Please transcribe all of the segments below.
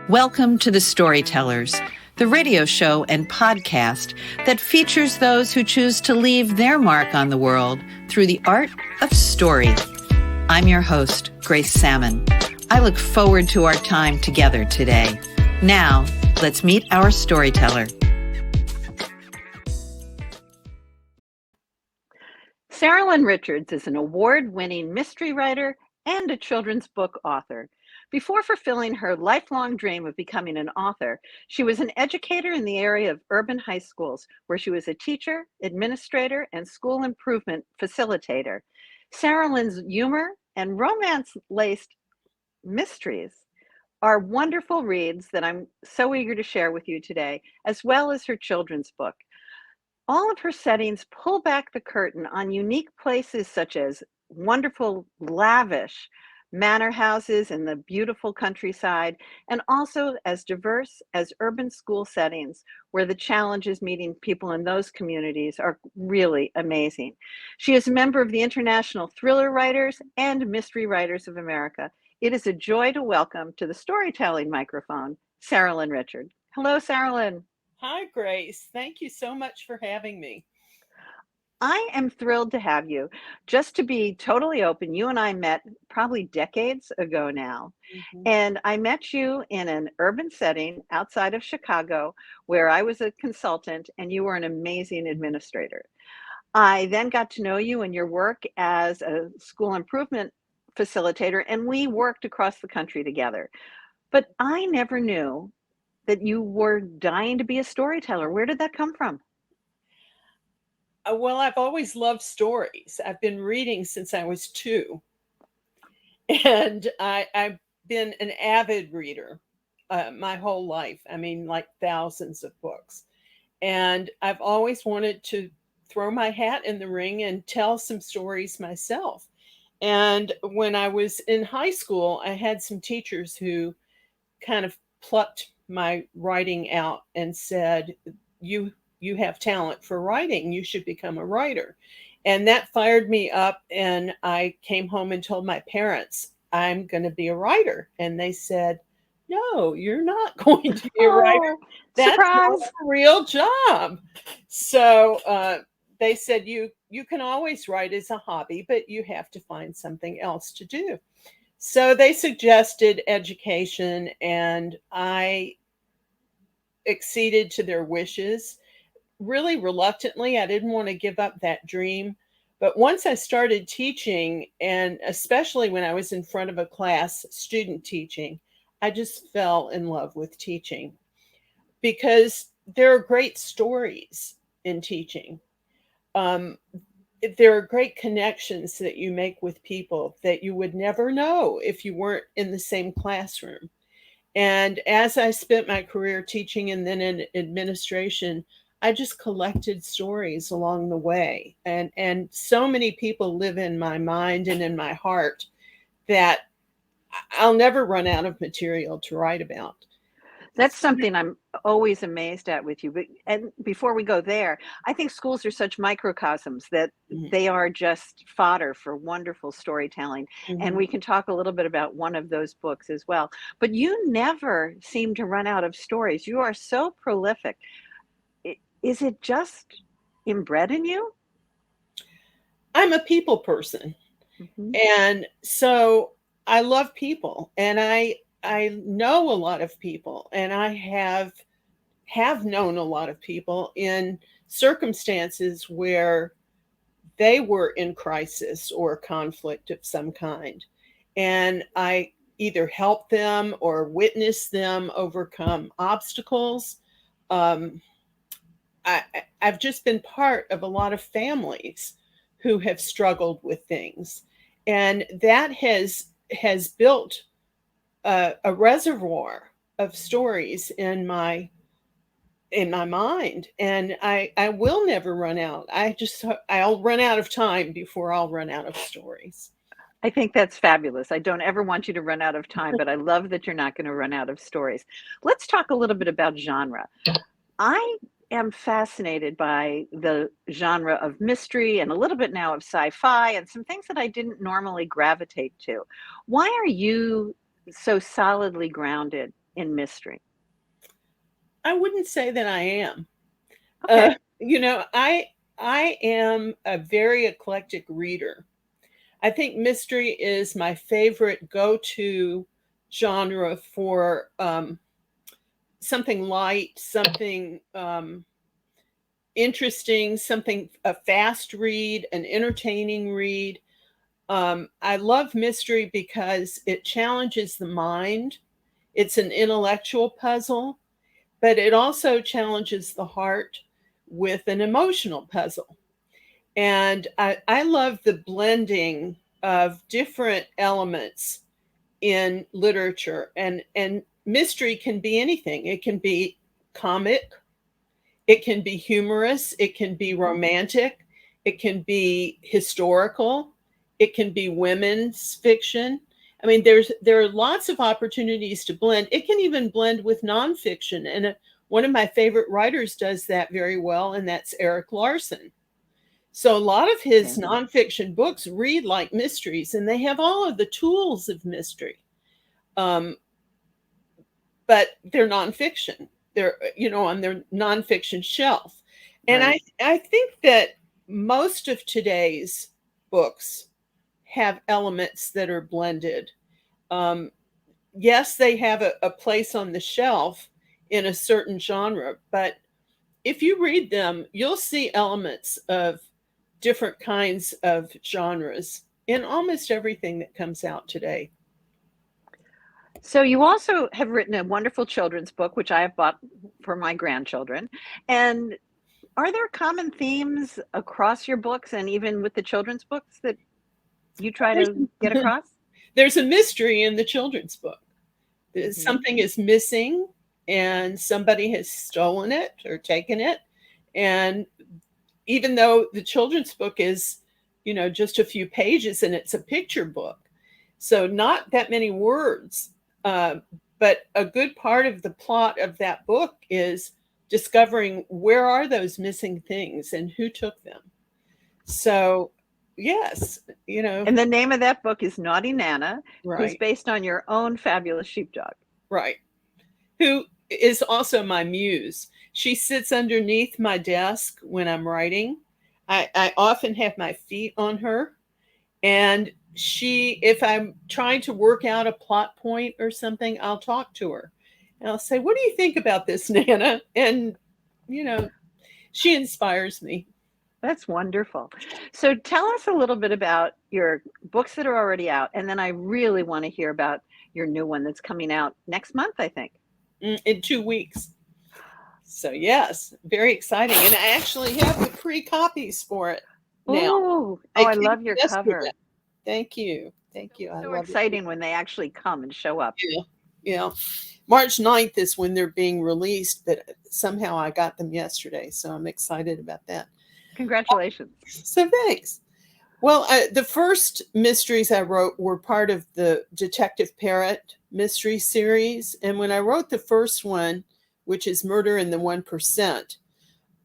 Welcome to the Storytellers, the radio show and podcast that features those who choose to leave their mark on the world through the art of story. I'm your host, Grace Sammon. I look forward to our time together today. Now, let's meet our storyteller. Saralyn Richards is an award-winning mystery writer and a children's book author. Before fulfilling her lifelong dream of becoming an author, she was an educator in the area of urban high schools, where she was a teacher, administrator, and school improvement facilitator. Saralyn's humor and romance-laced mysteries are wonderful reads that I'm so eager to share with you today, as well as her children's book. All of her settings pull back the curtain on unique places such as wonderful, lavish manor houses in the beautiful countryside, and also as diverse as urban school settings where the challenges meeting people in those communities are really amazing. She is a member of the International Thriller Writers and Mystery Writers of America. It is a joy to welcome to the storytelling microphone, Saralyn Richards. Hello, Saralyn. Hi, Grace. Thank you so much for having me. I am thrilled to have you. Just to be totally open, you and I met probably decades ago now. And I met you in an urban setting outside of Chicago where I was a consultant and you were an amazing administrator. I then got to know you and your work as a school improvement facilitator, and we worked across the country together. But I never knew that you were dying to be a storyteller. Where did that come from? Well, I've always loved stories. I've been reading since I was 2. And I've been an avid reader my whole life. I mean, like thousands of books. And I've always wanted to throw my hat in the ring and tell some stories myself. And when I was in high school, I had some teachers who kind of plucked my writing out and said, you have talent for writing. You should become a writer. And that fired me up. And I came home and told my parents, I'm going to be a writer. And they said, no, you're not going to be a writer. That's surprise. not a real job. So they said, you can always write as a hobby, but you have to find something else to do. So they suggested education, and I acceded to their wishes. Really reluctantly. I didn't want to give up that dream. But once I started teaching, and especially when I was in front of a class, student teaching, I just fell in love with teaching because there are great stories in teaching. There are great connections that you make with people that you would never know if you weren't in the same classroom. And as I spent my career teaching and then in administration, I just collected stories along the way. And so many people live in my mind and in my heart that I'll never run out of material to write about. That's something I'm always amazed at with you. And before we go there, I think schools are such microcosms that they are just fodder for wonderful storytelling. And we can talk a little bit about one of those books as well. But you never seem to run out of stories. You are so prolific. Is it just inbred in you? I'm a people person. And so I love people, and I know a lot of people, and I have known a lot of people in circumstances where they were in crisis or conflict of some kind. And I either helped them or witnessed them overcome obstacles. I've just been part of a lot of families who have struggled with things. And that has built a reservoir of stories in my mind. And I will never run out. I'll run out of time before I'll run out of stories. I think that's fabulous. I don't ever want you to run out of time, but I love that you're not going to run out of stories. Let's talk a little bit about genre. I am fascinated by the genre of mystery and a little bit now of sci-fi and some things that I didn't normally gravitate to. Why are you so solidly grounded in mystery? I wouldn't say that I am. Okay. I am a very eclectic reader. I think mystery is my favorite go-to genre for something light, something interesting, something a fast read, an entertaining read. I love mystery because it challenges the mind. It's an intellectual puzzle, but it also challenges the heart with an emotional puzzle. And I love the blending of different elements in literature. And mystery can be anything. It can be comic, it can be humorous, it can be romantic, it can be historical, it can be women's fiction. I mean, there are lots of opportunities to blend. It can even blend with nonfiction. And one of my favorite writers does that very well, and that's Eric Larson. So a lot of his nonfiction books read like mysteries, and they have all of the tools of mystery. But they're nonfiction. They're, on their nonfiction shelf. And Right. I think that most of today's books have elements that are blended. Yes, they have a place on the shelf in a certain genre, but if you read them, you'll see elements of different kinds of genres in almost everything that comes out today. So you also have written a wonderful children's book, which I have bought for my grandchildren. And are there common themes across your books and even with the children's books that you try to get across? There's a mystery in the children's book. Mhm. Something is missing and somebody has stolen it or taken it. And even though the children's book is, just a few pages and it's a picture book, so not that many words, but a good part of the plot of that book is discovering where are those missing things and who took them. So, yes, And the name of that book is Naughty Nana, who's right, based on your own fabulous sheepdog. right. Who is also my muse. She sits underneath my desk when I'm writing. I often have my feet on her. And if I'm trying to work out a plot point or something, I'll talk to her. And I'll say, "What do you think about this, Nana?" And, she inspires me. That's wonderful. So tell us a little bit about your books that are already out. And then I really want to hear about your new one that's coming out next month, I think. In 2 weeks. So, yes, very exciting. And I actually have the pre-copies for it now. Oh, I I came love your yesterday. cover. Thank you. Thank you. I So love exciting when they actually come and show up. it. Yeah. March 9th is when they're being released, but somehow I got them yesterday. So I'm excited about that. Congratulations. So thanks. Well, the first mysteries I wrote were part of the Detective Parrot mystery series. And when I wrote the first one, which is Murder in the 1%,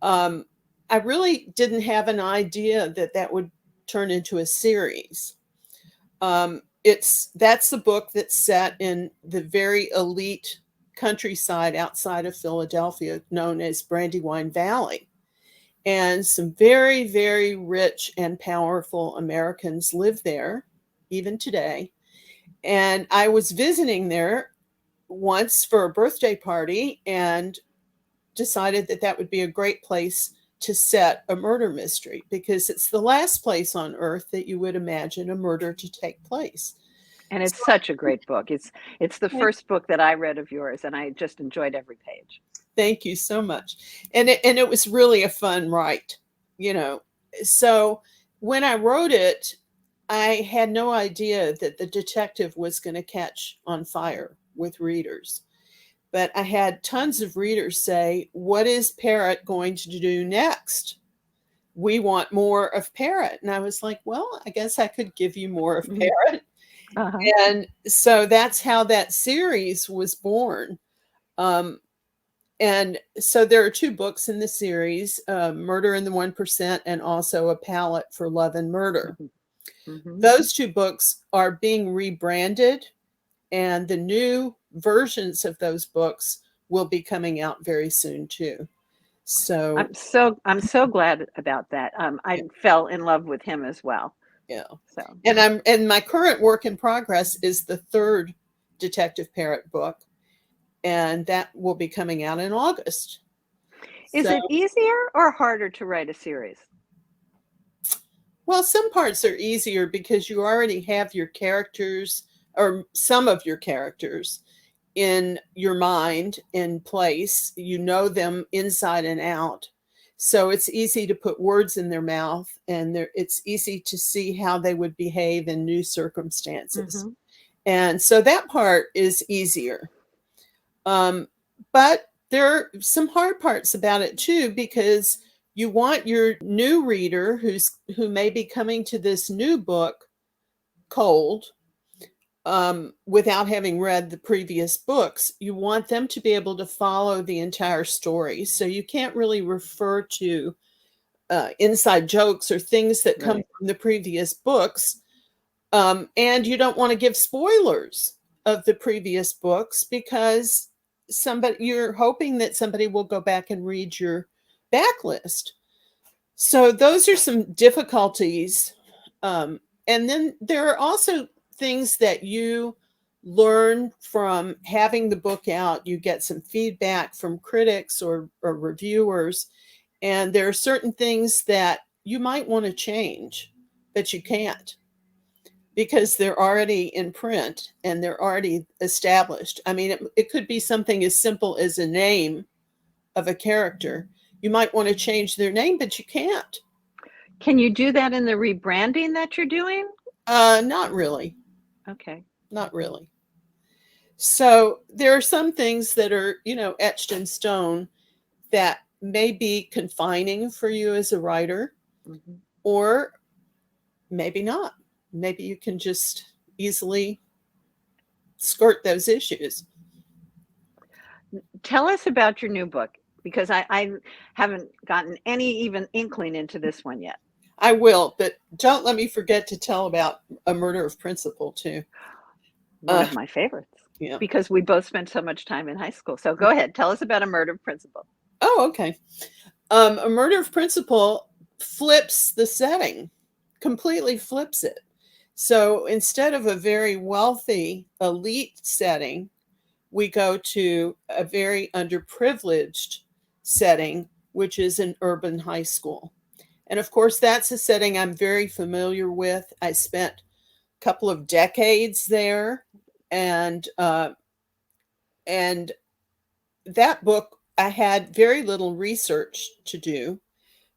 I really didn't have an idea that would turn into a series. That's the book that's set in the very elite countryside outside of Philadelphia, known as Brandywine Valley. And some very, very rich and powerful Americans live there, even today. And I was visiting there once for a birthday party and decided that would be a great place to set a murder mystery because it's the last place on earth that you would imagine a murder to take place. And it's such a great book. It's the first book that I read of yours, and I just enjoyed every page. Thank you so much. And it was really a fun write, So when I wrote it, I had no idea that the detective was going to catch on fire with readers. But I had tons of readers say, "What is Parrot going to do next? We want more of Parrot." And I was like, well, I guess I could give you more of Parrot. Uh-huh. And so that's how that series was born. And so there are 2 books in the series, Murder in the 1% and also A Palette for Love and Murder. Mm-hmm. Those 2 books are being rebranded And the new versions of those books will be coming out very soon too. So I'm so glad about that. I yeah, fell in love with him as well. yeah. So And my current work in progress is the third Detective Parrot book, and that will be coming out in August. is So, it easier or harder to write a series? well, some parts are easier because you already have your characters, or some of your characters, in your mind in place. You know them inside and out. So it's easy to put words in their mouth, and it's easy to see how they would behave in new circumstances. Mm-hmm. And so that part is easier. But there are some hard parts about it too, because you want your new reader who may be coming to this new book cold, without having read the previous books. You want them to be able to follow the entire story. So you can't really refer to inside jokes or things that come Right. from the previous books. And you don't want to give spoilers of the previous books, because you're hoping that somebody will go back and read your backlist. So those are some difficulties. And then there are also things that you learn from having the book out. You get some feedback from critics or reviewers, and there are certain things that you might want to change, but you can't, because they're already in print and they're already established. I mean, it could be something as simple as a name of a character. You might want to change their name, but you can't. Can you do that in the rebranding that you're doing? Not really. Okay. Not really. So there are some things that are, etched in stone that may be confining for you as a writer, Mm-hmm. or maybe not. Maybe you can just easily skirt those issues. Tell us about your new book, because I haven't gotten any even inkling into this one yet. I will, but don't let me forget to tell about A Murder of Principle too. One of my favorites, Yeah. because we both spent so much time in high school. So go ahead, tell us about A Murder of Principle. Oh, okay. A Murder of Principle flips the setting, completely flips it. So instead of a very wealthy elite setting, we go to a very underprivileged setting, which is an urban high school. And of course, that's a setting I'm very familiar with. I spent a couple of decades there, and that book, I had very little research to do,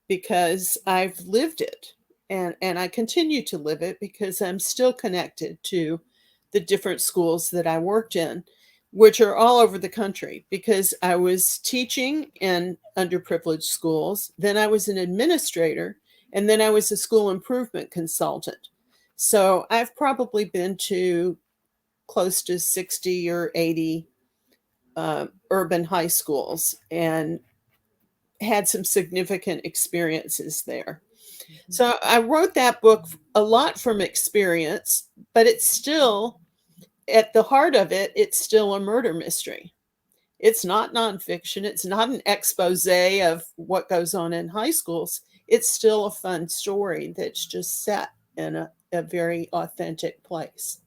because I've lived it, and I continue to live it, because I'm still connected to the different schools that I worked in, which are all over the country, because I was teaching in underprivileged schools, then I was an administrator, and then I was a school improvement consultant. So I've probably been to close to 60 or 80 urban high schools, and had some significant experiences there. So I wrote that book a lot from experience, but it's still, at the heart of it, it's still a murder mystery. It's not nonfiction. It's not an expose of what goes on in high schools. It's still a fun story that's just set in a very authentic place.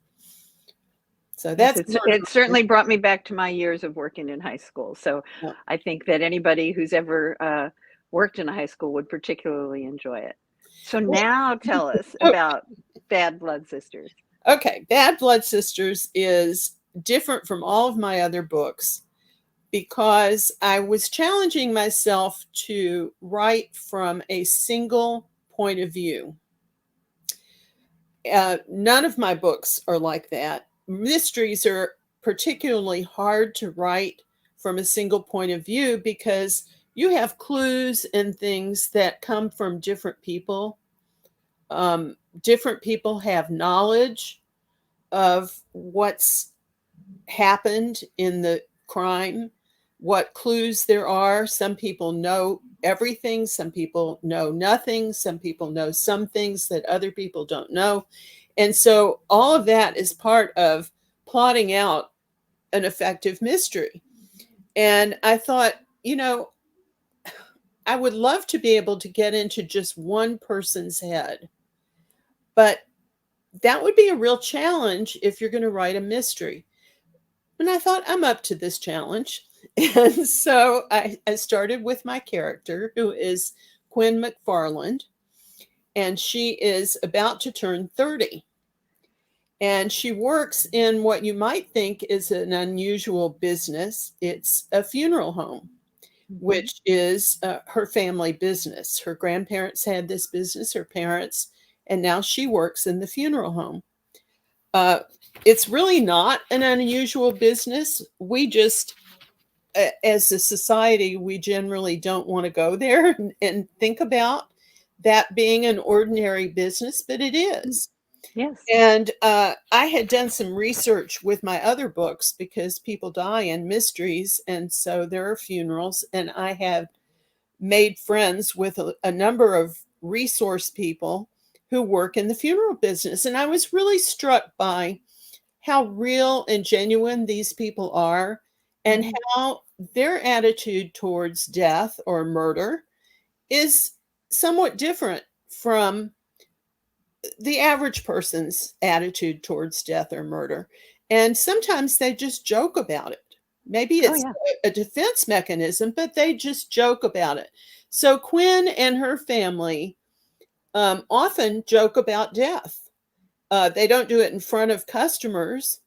So Yes, that's it certainly brought me back to my years of working in high school. So yeah. I think that anybody who's ever worked in a high school would particularly enjoy it. So now tell us about Bad Blood Sisters. Okay, Bad Blood Sisters is different from all of my other books, because I was challenging myself to write from a single point of view. None of my books are like that. Mysteries are particularly hard to write from a single point of view, because you have clues and things that come from different people. Different people have knowledge of what's happened in the crime, what clues there are. Some people know everything, some people know nothing, some people know some things that other people don't know. And so all of that is part of plotting out an effective mystery. And I thought, I would love to be able to get into just one person's head, but that would be a real challenge if you're going to write a mystery. And I thought, I'm up to this challenge. And so I started with my character, who is Quinn McFarland, and she is about to turn 30. And she works in what you might think is an unusual business. It's a funeral home, which is her family business. Her grandparents had this business, her parents, and now she works in the funeral home. It's really not an unusual business. We just, as a society, we generally don't want to go there and think about that being an ordinary business, but it is. Yes. And I had done some research with my other books because people die in mysteries. And so there are funerals. And I have made friends with a number of resource people who work in the funeral business. And I was really struck by how real and genuine these people are and how their attitude towards death or murder is somewhat different from the average person's attitude towards death or murder. And sometimes they just joke about it. Maybe it's a defense mechanism, but they just joke about it. So Quinn and her family often joke about death. They don't do it in front of customers,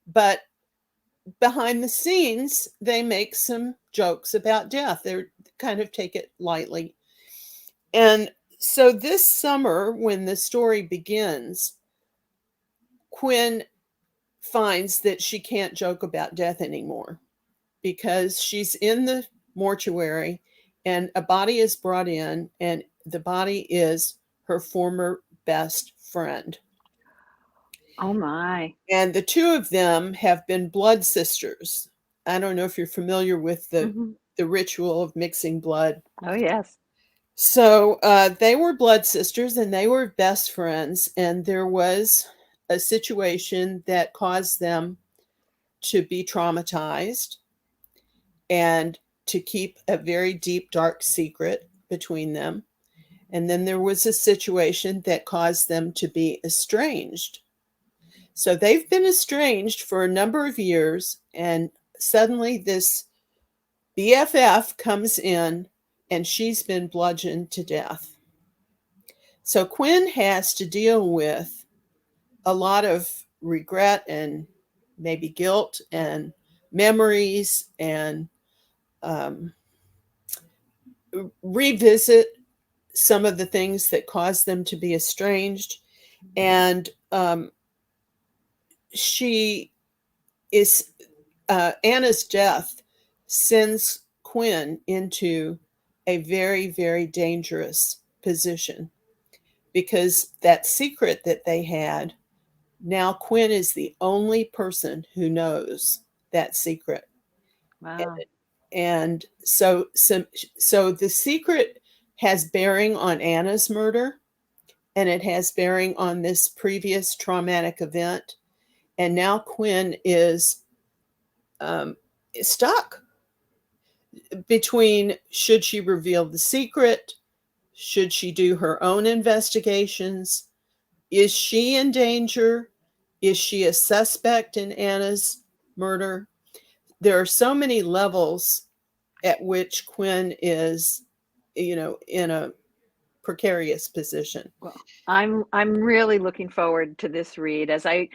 but behind the scenes, they make some jokes about death. They kind of take it lightly. And so this summer, when the story begins, Quinn finds that she can't joke about death anymore because she's in the mortuary and a body is brought in, and the body is her former best friend. Oh my. And the two of them have been blood sisters. I don't know if you're familiar with the ritual of mixing blood. Oh, yes. So they were blood sisters and they were best friends. And there was a situation that caused them to be traumatized and to keep a very deep, dark secret between them. And then there was a situation that caused them to be estranged. So they've been estranged for a number of years, and suddenly this BFF comes in and she's been bludgeoned to death. So Quinn has to deal with a lot of regret and maybe guilt and memories and revisit some of the things that caused them to be estranged. And she is Anna's death sends Quinn into a very, very dangerous position because that secret that they had, now Quinn is the only person who knows that secret. Wow. And so the secret has bearing on Anna's murder, and it has bearing on this previous traumatic event. And now Quinn is stuck between, should she reveal the secret? Should she do her own investigations? Is she in danger? Is she a suspect in Anna's murder? There are so many levels at which Quinn is, in a precarious position. Well, I'm really looking forward to this read as I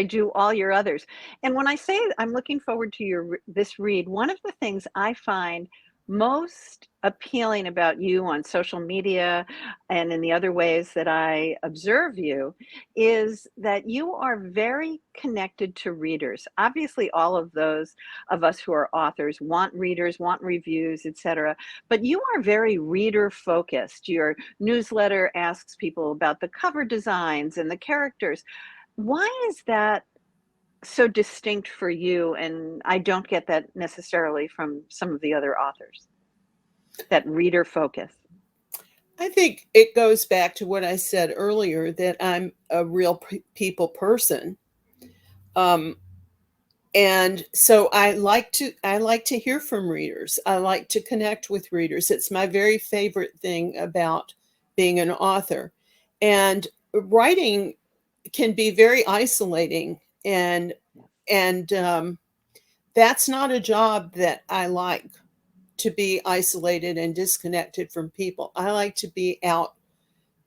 do all your others. And when I say I'm looking forward to this read, one of the things I find most appealing about you on social media and in the other ways that I observe you is that you are very connected to readers. Obviously, all of those of us who are authors want readers, want reviews, etc. But you are very reader focused. Your newsletter asks people about the cover designs and the characters. Why is that so distinct for you? And I don't get that necessarily from some of the other authors, that reader focus. I think it goes back to what I said earlier, that I'm a real people person. And so I like to hear from readers. I like to connect with readers. It's my very favorite thing about being an author. And writing can be very isolating, and that's not a job that I like, to be isolated and disconnected from people. I like to be out,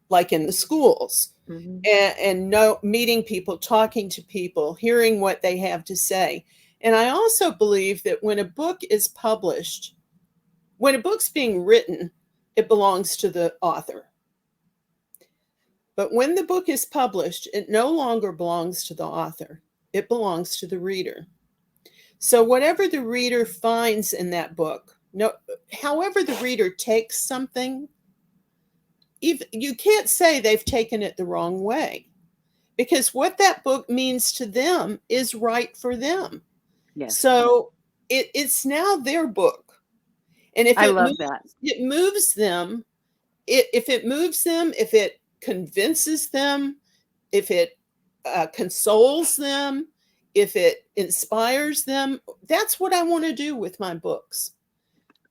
like in the schools, and meeting people, talking to people, hearing what they have to say. And I also believe that when a book is published, when a book's being written, it belongs to the author. But when the book is published, it no longer belongs to the author. It belongs to the reader. So whatever the reader finds in that book, however the reader takes something, you can't say they've taken it the wrong way, because what that book means to them is right for them. Yes. So it's now their book. And if I love that. It moves them. If it moves them, if it convinces them, if it consoles them, if it inspires them, that's what I want to do with my books.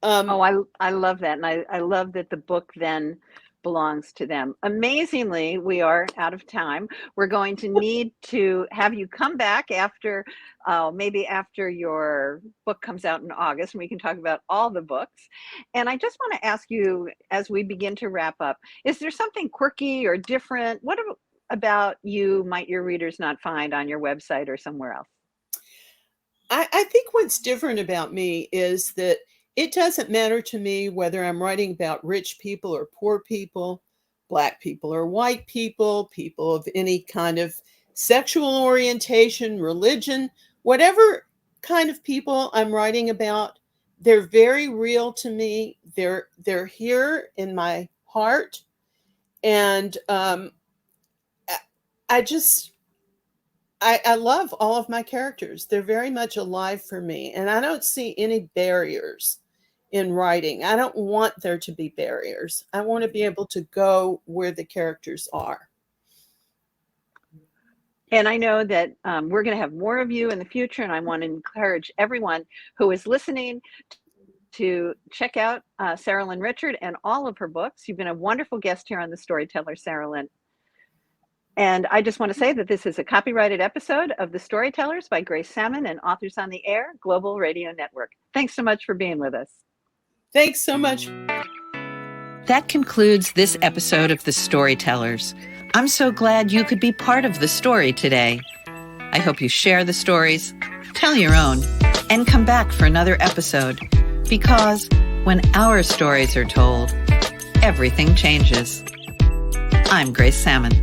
I love that. And I love that the book then belongs to them. Amazingly, we are out of time. We're going to need to have you come back after, maybe after your book comes out in August, and we can talk about all the books. And I just want to ask you, as we begin to wrap up, is there something quirky or different? What about you might your readers not find on your website or somewhere else? I think what's different about me is that it doesn't matter to me whether I'm writing about rich people or poor people, Black people or white people, people of any kind of sexual orientation, religion, whatever kind of people I'm writing about. They're very real to me. They're here in my heart. And I love all of my characters. They're very much alive for me. And I don't see any barriers in writing. I don't want there to be barriers. I want to be able to go where the characters are. And I know that we're going to have more of you in the future. And I want to encourage everyone who is listening to check out Saralyn Richard and all of her books. You've been a wonderful guest here on the Storyteller, Saralyn. And I just want to say that this is a copyrighted episode of The Storytellers by Grace Sammon and Authors on the Air Global Radio Network. Thanks so much for being with us. Thanks so much. That concludes this episode of The Storytellers. I'm so glad you could be part of the story today. I hope you share the stories, tell your own, and come back for another episode, because when our stories are told, everything changes. I'm Grace Sammon.